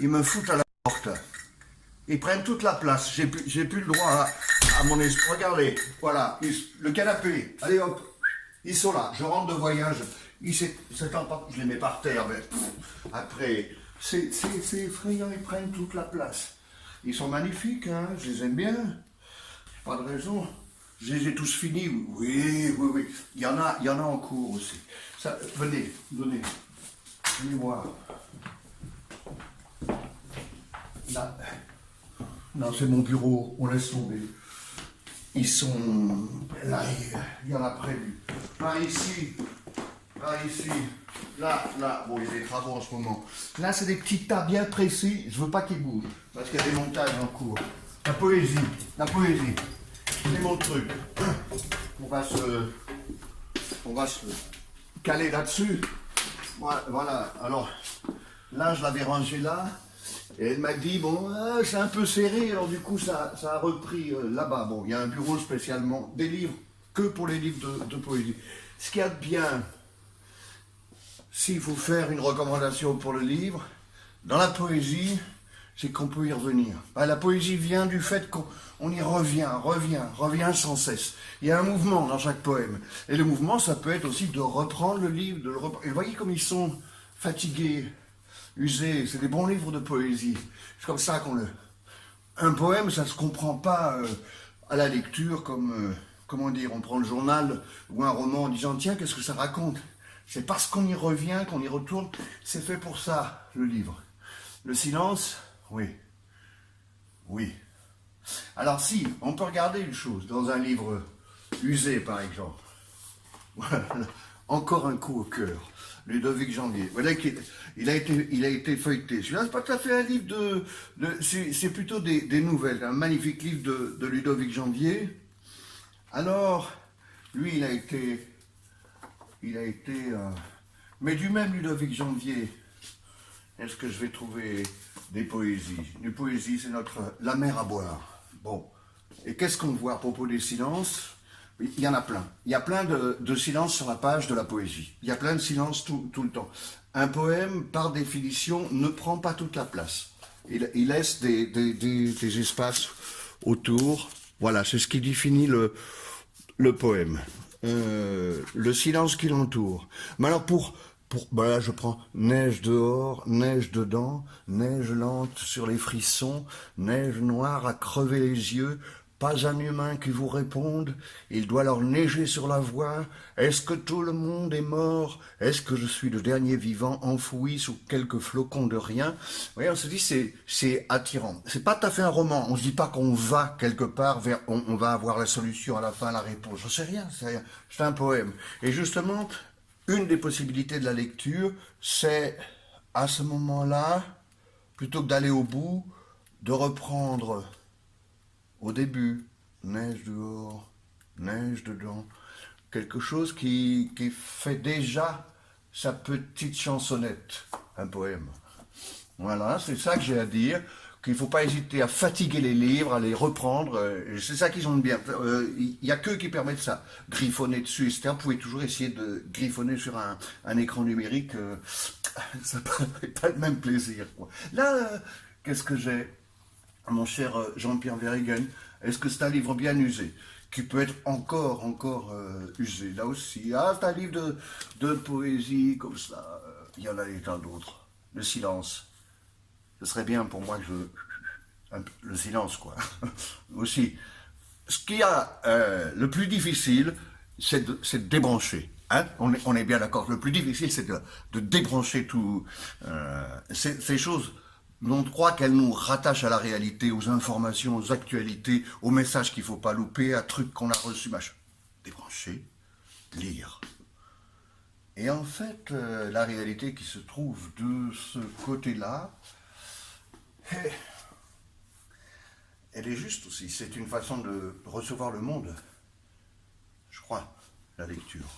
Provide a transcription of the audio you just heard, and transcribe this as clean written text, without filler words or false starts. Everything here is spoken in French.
ils me foutent à la porte. Ils prennent toute la place. J'ai plus le droit à mon esprit. Regardez, voilà, le canapé. Allez hop, ils sont là. Je rentre de voyage. Je les mets par terre. Mais après, c'est effrayant. Ils prennent toute la place. Ils sont magnifiques, hein. Je les aime bien. Pas de raison. Je les ai tous finis. Oui, oui, oui. Il y en a en cours aussi. Ça, venez. Venez voir. Là. Non, c'est mon bureau, on laisse tomber. Ils sont... Là, il y en a prévu. Par ici, là, bon, il y a des travaux en ce moment. Là, c'est des petits tas bien précis, je veux pas qu'ils bougent, parce qu'il y a des montages en cours. La poésie, c'est mon truc. On va se caler là-dessus. Voilà, alors, là, je l'avais rangé là. Et elle m'a dit, bon, c'est un peu serré, alors du coup, ça a repris là-bas. Bon, il y a un bureau spécialement, des livres, que pour les livres de poésie. Ce qu'il y a de bien, s'il faut faire une recommandation pour le livre, dans la poésie, c'est qu'on peut y revenir. La poésie vient du fait qu'on y revient sans cesse. Il y a un mouvement dans chaque poème. Et le mouvement, ça peut être aussi de reprendre le livre, Et vous voyez comme ils sont fatigués, usés, c'est des bons livres de poésie. C'est comme ça qu'on le... Un poème, ça ne se comprend pas à la lecture comme, comment dire, on prend le journal ou un roman en disant, tiens, qu'est-ce que ça raconte? C'est parce qu'on y revient, qu'on y retourne, c'est fait pour ça, le livre. Le silence, oui. Alors si, on peut regarder une chose, dans un livre usé par exemple, encore un coup au cœur, Ludovic Janvier. Voilà qu'il a été feuilleté. Celui-là, c'est pas tout à fait un livre c'est plutôt des nouvelles. Un magnifique livre de Ludovic Janvier. Alors, lui, il a été mais du même Ludovic Janvier, est-ce que je vais trouver des poésies? Une poésie, c'est la mer à boire. Bon. Et qu'est-ce qu'on voit à propos des silences? Il y en a plein. Il y a plein de silences sur la page de la poésie. Il y a plein de silences tout le temps. Un poème, par définition, ne prend pas toute la place. Il laisse des espaces autour. Voilà, c'est ce qui définit le poème. Le silence qui l'entoure. Mais alors là, je prends neige dehors, neige dedans, neige lente sur les frissons, neige noire à crever les yeux, pas un humain qui vous réponde, il doit leur neiger sur la voie. Est-ce que tout le monde est mort? Est-ce que je suis le dernier vivant enfoui sous quelques flocons de rien? Vous voyez, on se dit c'est attirant. C'est pas tout à fait un roman. On se dit pas qu'on va quelque part vers, on va avoir la solution à la fin, la réponse. Je sais rien, c'est un poème. Et justement, une des possibilités de la lecture, c'est à ce moment-là, plutôt que d'aller au bout, de reprendre au début, neige dehors, neige dedans, quelque chose qui fait déjà sa petite chansonnette, un poème. Voilà, c'est ça que j'ai à dire, qu'il ne faut pas hésiter à fatiguer les livres, à les reprendre, c'est ça qu'ils ont de bien. Il n'y a qu'eux qui permettent ça, griffonner dessus, etc. Vous pouvez toujours essayer de griffonner sur un écran numérique, ça n'a pas le même plaisir, quoi. Là, qu'est-ce que j'ai? Mon cher Jean-Pierre Verhaegen, est-ce que c'est un livre bien usé, qui peut être encore usé? Là aussi, c'est un livre de poésie, comme ça, il y en a des tas d'autres. Le silence, ce serait bien pour moi que le silence, quoi, aussi. Ce qu'il y a le plus difficile, c'est de débrancher. Hein, on est bien d'accord. Le plus difficile, c'est de débrancher tout ces choses dont on croit qu'elles nous rattachent à la réalité, aux informations, aux actualités, aux messages qu'il ne faut pas louper, à trucs qu'on a reçus, machin. Débrancher, lire. Et en fait, la réalité qui se trouve de ce côté-là, elle est juste aussi. C'est une façon de recevoir le monde, je crois, la lecture.